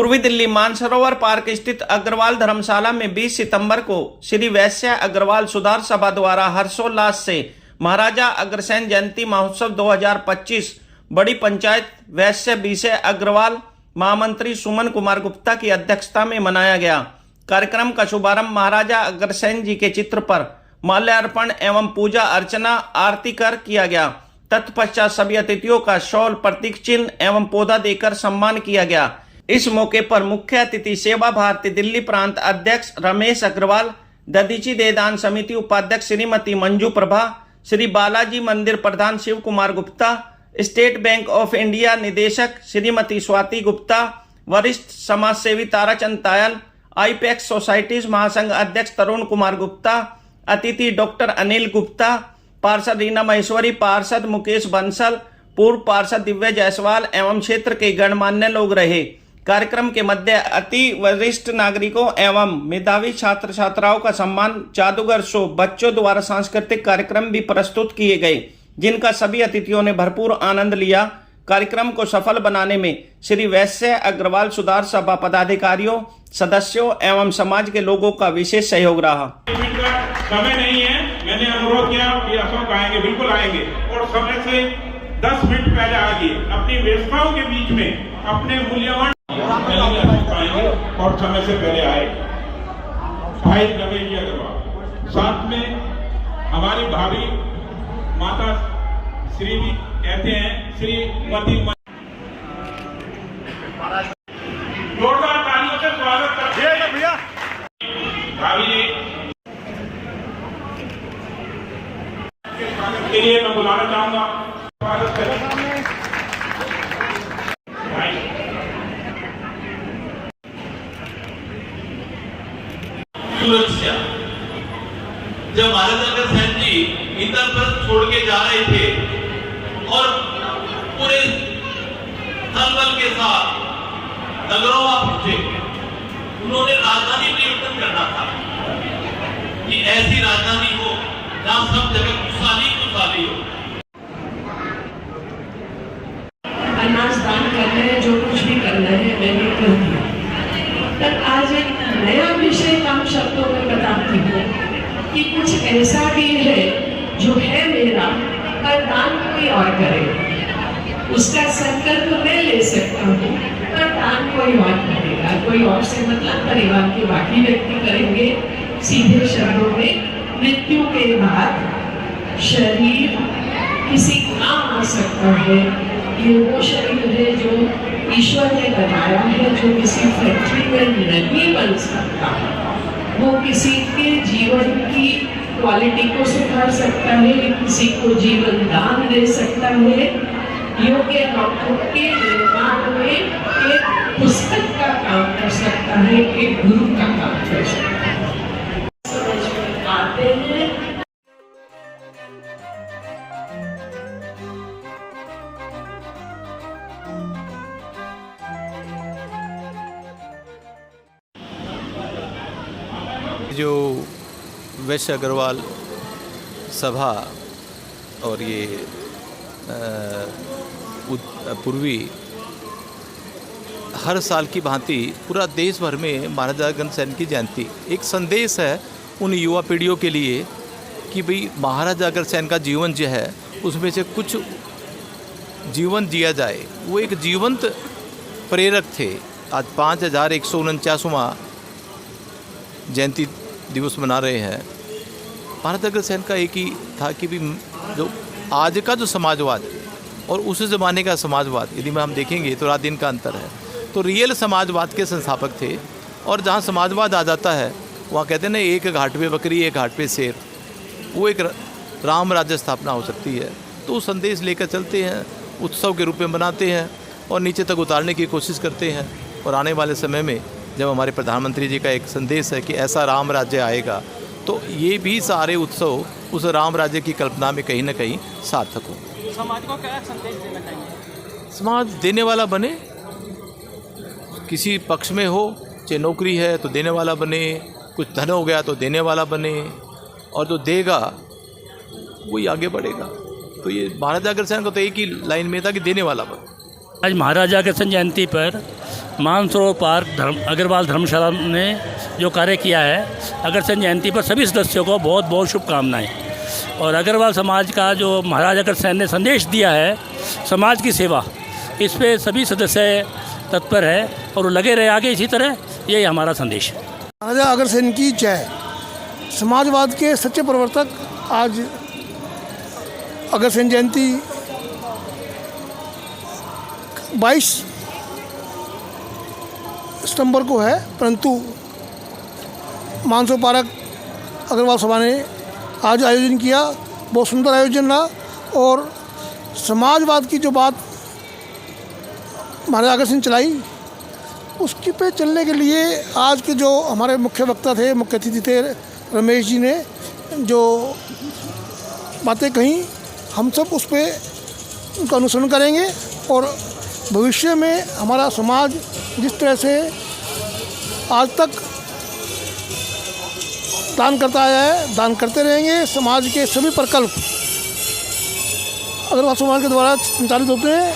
पूर्वी दिल्ली मानसरोवर पार्क स्थित अग्रवाल धर्मशाला में 20 सितंबर को श्री वैश्य अग्रवाल सुधार सभा द्वारा हर्षोल्लास से महाराजा अग्रसेन जयंती महोत्सव 2025 बड़ी पंचायत वैश्य विषय अग्रवाल महामंत्री सुमन कुमार गुप्ता की अध्यक्षता में मनाया गया। कार्यक्रम का शुभारंभ महाराजा अग्रसेन जी के चित्र पर माल्यार्पण एवं पूजा अर्चना आरती कर किया गया। तत्पश्चात सभी अतिथियों का शॉल, प्रतीक चिन्ह एवं पौधा देकर सम्मान किया गया। इस मौके पर मुख्य अतिथि सेवा भारती दिल्ली प्रांत अध्यक्ष रमेश अग्रवाल, दधीची देदान समिति उपाध्यक्ष श्रीमती मंजू प्रभा, श्री बालाजी मंदिर प्रधान Shiv Kumar Gupta, State Bank of India निदेशक श्रीमती स्वाति गुप्ता, वरिष्ठ समाजसेवी ताराचंद तायल, आईपैक्स सोसाइटीज महासंघ अध्यक्ष तरुण कुमार गुप्ता, अतिथि डॉक्टर अनिल गुप्ता, पार्षद रीना महेश्वरी, पार्षद मुकेश बंसल, पूर्व पार्षद दिव्या जायसवाल एवं क्षेत्र के गणमान्य लोग रहे। कार्यक्रम के मध्य अति वरिष्ठ नागरिकों एवं मेधावी छात्र छात्राओं का सम्मान, जादूगर शो, बच्चों द्वारा सांस्कृतिक कार्यक्रम भी प्रस्तुत किए गए, जिनका सभी अतिथियों ने भरपूर आनंद लिया। कार्यक्रम को सफल बनाने में श्री वैश्य अग्रवाल सुधार सभा पदाधिकारियों, सदस्यों एवं समाज के लोगों का विशेष सहयोग रहा। समय नहीं है, मैंने अनुरोध किया कि अशोक आएंगे, बिल्कुल आएंगे और समय से 10 मिनट पहले आइए। अपनी व्यस्तताओं के बीच में अपने मूल्यवान आएंगे और समय से पहले आए। भाई रवैया अग्रवाल, साथ में हमारी भाभी माता श्री भी कहते हैं श्रीमती, जोरदार तालियों से स्वागत करते हैं भैया भाभी जी के लिए मैं बुलाना चाहूंगा। स्वागत करें सुरक्षा। जब महाराजा अग्रसेन जी इंद्रप्रस्थ छोड़ के जा रहे थे और पूरे थलबल के साथ नगरों पहुंचे, उन्होंने राजधानी परिवर्तन करना था कि ऐसी राजधानी हो जहां सब जगह खुशहाली हो। अनाज दान करना है, जो कुछ भी करना है मैंने कर दिया। पर आज एक नया विषय कम शब्दों में बताती हूँ कि कुछ ऐसा भी है जो है मेरा, पर दान कोई और करे। उसका संकल्प मैं ले सकता हूँ, पर दान कोई और करेगा। कोई और से मतलब परिवार के बाकी व्यक्ति करेंगे। सीधे शब्दों में, मृत्यु के बाद शरीर किसी काम आ सकता है। ये वो शरीर है जो ईश्वर ने बनाया है, जो किसी फैक्ट्री में नहीं बन सकता। वो किसी के जीवन की क्वालिटी को सुधार सकता है, किसी को जीवन दान दे सकता है। योग्य लोगों के निर्माण में एक पुस्तक का काम कर सकता है, एक गुरु का काम कर सकता है। समझ में आते हैं। जो वैश्य अग्रवाल सभा और ये पूर्वी हर साल की भांति पूरा देश भर में महाराजा अग्रसेन की जयंती एक संदेश है उन युवा पीढ़ियों के लिए कि भाई महाराजा अग्रसेन का जीवन जो है उसमें से कुछ जीवन जिया जाए। वो एक जीवंत प्रेरक थे। आज 5149वां जयंती दिवस मना रहे हैं। महाराजा अग्रसेन का एक ही था कि भी जो आज का जो समाजवाद और उस ज़माने का समाजवाद यदि हम देखेंगे तो रात दिन का अंतर है। तो रियल समाजवाद के संस्थापक थे और जहाँ समाजवाद आ जाता है वहाँ कहते हैं ना, एक घाट पे बकरी एक घाट पे शेर, वो एक राम राज्य स्थापना हो सकती है। तो वो संदेश लेकर चलते हैं, उत्सव के रूप में बनाते हैं और नीचे तक उतारने की कोशिश करते हैं। और आने वाले समय में जब हमारे प्रधानमंत्री जी का एक संदेश है कि ऐसा राम राज्य आएगा, तो ये भी सारे उत्सव उस राम राज्य की कल्पना में कहीं ना कहीं सार्थक हो। समाज को क्या संदेश देना चाहिए? समाज देने वाला बने, किसी पक्ष में हो, चाहे नौकरी है तो देने वाला बने, कुछ धन हो गया तो देने वाला बने, और जो देगा वही आगे बढ़ेगा। तो ये महाराजा अग्रसेन का तो एक ही लाइन में था कि देने वाला बने। आज महाराजा अग्रसेन जयंती पर मानसरोवर पार्क अग्रवाल धर्मशाला ने जो कार्य किया है, अग्रसेन जयंती पर सभी सदस्यों को बहुत बहुत शुभकामनाएं। और अग्रवाल समाज का जो महाराज अग्रसेन ने संदेश दिया है समाज की सेवा, इस पे सभी सदस्य तत्पर है और वो लगे रहे आगे इसी तरह, यही हमारा संदेश है। महाराजा अग्रसेन की जय। समाजवाद के सच्चे प्रवर्तक आज अग्रसेन जयंती 22 सितंबर को है, परंतु मानसरोवर पार्क अग्रवाल सभा ने आज आयोजन किया। बहुत सुंदर आयोजन रहा और समाजवाद की जो बात महाराजा अग्रसेन चलाई, उसकी पे चलने के लिए आज के जो हमारे मुख्य वक्ता थे, मुख्य अतिथि थे रमेश जी ने जो बातें कही, हम सब उस पर उनका अनुसरण करेंगे और भविष्य में हमारा समाज जिस तरह से आज तक दान करता आया है, दान करते रहेंगे। समाज के सभी प्रकल्प अग्रवाल समाज के द्वारा संचालित होते हैं,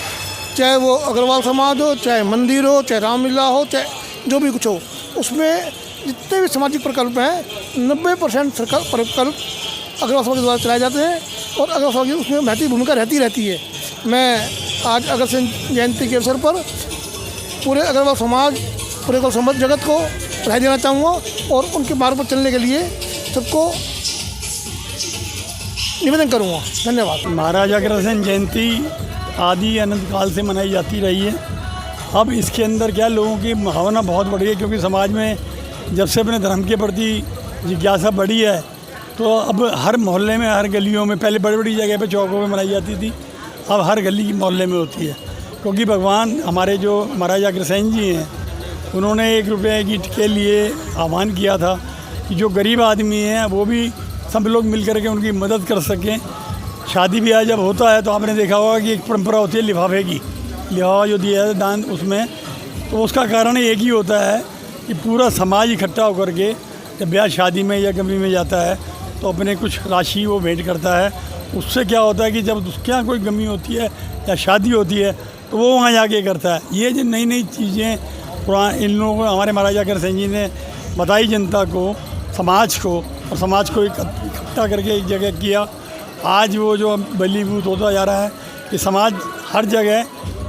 चाहे वो अग्रवाल समाज हो, चाहे मंदिर हो, चाहे रामलीला हो, चाहे जो भी कुछ हो, उसमें जितने भी सामाजिक प्रकल्प हैं 90% प्रकल्प अग्रवाल समाज के द्वारा चलाए जाते हैं और अग्रवाल समाज की उसमें महत्वपूर्ण भूमिका रहती है। मैं आज अग्रसेन जयंती के अवसर पर पूरे अग्रवाल समाज, पूरे अग्रवाल समाज जगत को बधाई देना चाहूँगा और उनके मार्ग पर चलने के लिए सबको निवेदन करूँगा। धन्यवाद। महाराजा अग्रसेन जयंती आदि अनंत काल से मनाई जाती रही है। अब इसके अंदर क्या लोगों की भावना बहुत बढ़ी है, क्योंकि समाज में जब से अपने धर्म के प्रति जिज्ञासा बढ़ी है, तो अब हर मोहल्ले में, हर गलियों में, पहले बड़ी बड़ी जगह पे चौकों में मनाई जाती थी, अब हर गली मोहल्ले में होती है। क्योंकि भगवान हमारे जो महाराजा अग्रसेन जी हैं, उन्होंने 1 रुपये की के लिए आह्वान किया था कि जो गरीब आदमी हैं वो भी सब लोग मिल कर के उनकी मदद कर सकें। शादी ब्याह जब होता है तो आपने देखा होगा कि एक परंपरा होती है लिफाफे की, लिफाफा जो दिया है दान उसमें, तो उसका कारण एक ही होता है कि पूरा समाज इकट्ठा होकर के जब ब्याह शादी में या कभी में जाता है तो अपने कुछ राशि वो भेंट करता है। उससे क्या होता है कि जब उसके यहाँ कोई गमी होती है या शादी होती है तो वो वहाँ जाके करता है। ये जो नई नई चीज़ें इन लोगों को हमारे महाराजा अग्रसेन जी ने बताई जनता को, समाज को, और समाज को इकट्ठा करके एक जगह किया। आज वो जो बलीभूत होता जा रहा है कि समाज हर जगह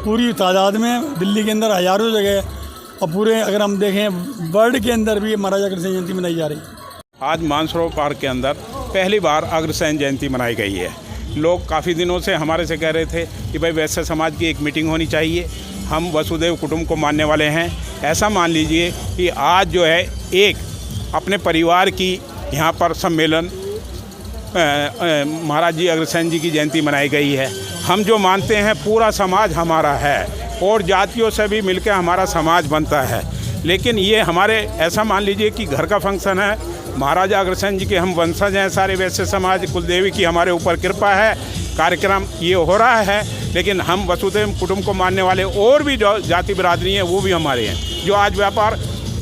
पूरी तादाद में, दिल्ली के अंदर हज़ारों जगह और पूरे अगर हम देखें वर्ल्ड के अंदर भी महाराजा अग्रसेन जयंती मनाई जा रही है। आज मानसरोवर पार्क के अंदर पहली बार अग्रसेन जयंती मनाई गई है। लोग काफ़ी दिनों से हमारे से कह रहे थे कि भाई वैश्य समाज की एक मीटिंग होनी चाहिए, हम वसुदेव कुटुंब को मानने वाले हैं। ऐसा मान लीजिए कि आज जो है एक अपने परिवार की यहाँ पर सम्मेलन महाराज जी अग्रसेन जी की जयंती मनाई गई है। हम जो मानते हैं पूरा समाज हमारा है और जातियों से भी मिलकर हमारा समाज बनता है, लेकिन ये हमारे ऐसा मान लीजिए कि घर का फंक्शन है। महाराजा अग्रसेन जी के हम वंशज हैं, सारे वैश्य समाज, कुलदेवी की हमारे ऊपर कृपा है, कार्यक्रम ये हो रहा है। लेकिन हम वसुदेव कुटुंब को मानने वाले और भी जो जाति बिरादरी हैं वो भी हमारे हैं। जो आज व्यापार,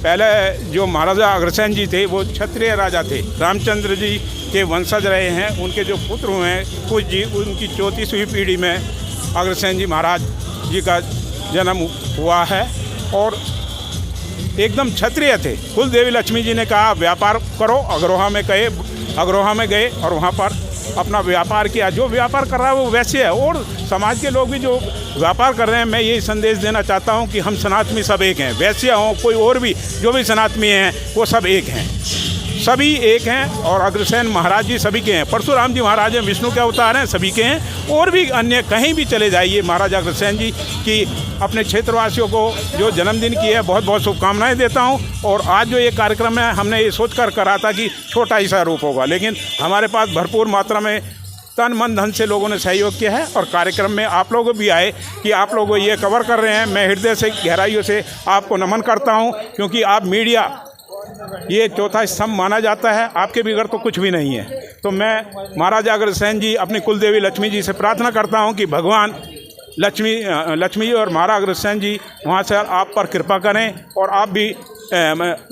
पहले जो महाराजा अग्रसेन जी थे वो क्षत्रिय राजा थे, रामचंद्र जी के वंशज रहे हैं। उनके जो पुत्र हुए हैं कुछ जी, उनकी 34वीं पीढ़ी में अग्रसेन जी महाराज जी का जन्म हुआ है और एकदम क्षत्रिय थे। कुलदेवी लक्ष्मी जी ने कहा व्यापार करो, अग्रोहा में गए और वहाँ पर अपना व्यापार किया। जो व्यापार कर रहा है वो वैसे है और समाज के लोग भी जो व्यापार कर रहे हैं, मैं यही संदेश देना चाहता हूँ कि हम सनातनी सब एक हैं। वैसे हों कोई और भी, जो भी सनातनी हैं वो सब एक हैं, सभी एक हैं। और अग्रसेन महाराज जी सभी के हैं, परशुराम जी महाराज हैं, विष्णु के अवतार हैं, सभी के हैं। और भी अन्य कहीं भी चले जाइए, महाराजा अग्रसेन जी की अपने क्षेत्रवासियों को जो जन्मदिन की है बहुत बहुत शुभकामनाएं देता हूं। और आज जो ये कार्यक्रम है हमने ये सोच कर करा था कि छोटा ही सा रूप होगा, लेकिन हमारे पास भरपूर मात्रा में तन मन धन से लोगों ने सहयोग किया है और कार्यक्रम में आप लोग भी आए कि आप लोग ये कवर कर रहे हैं। मैं हृदय से, गहराइयों से आपको नमन करता हूं, क्योंकि आप मीडिया ये चौथा स्तंभ माना जाता है, आपके बगैर तो कुछ भी नहीं है। तो मैं महाराजा अग्रसेन जी, अपनी कुलदेवी लक्ष्मी जी से प्रार्थना करता हूं कि भगवान लक्ष्मी जी और महाराज अग्रसेन जी वहाँ से आप पर कृपा करें और आप भी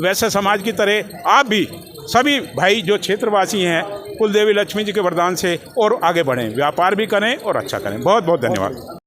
वैसे समाज की तरह आप भी सभी भाई जो क्षेत्रवासी हैं कुलदेवी लक्ष्मी जी के वरदान से और आगे बढ़ें, व्यापार भी करें और अच्छा करें। बहुत बहुत धन्यवाद।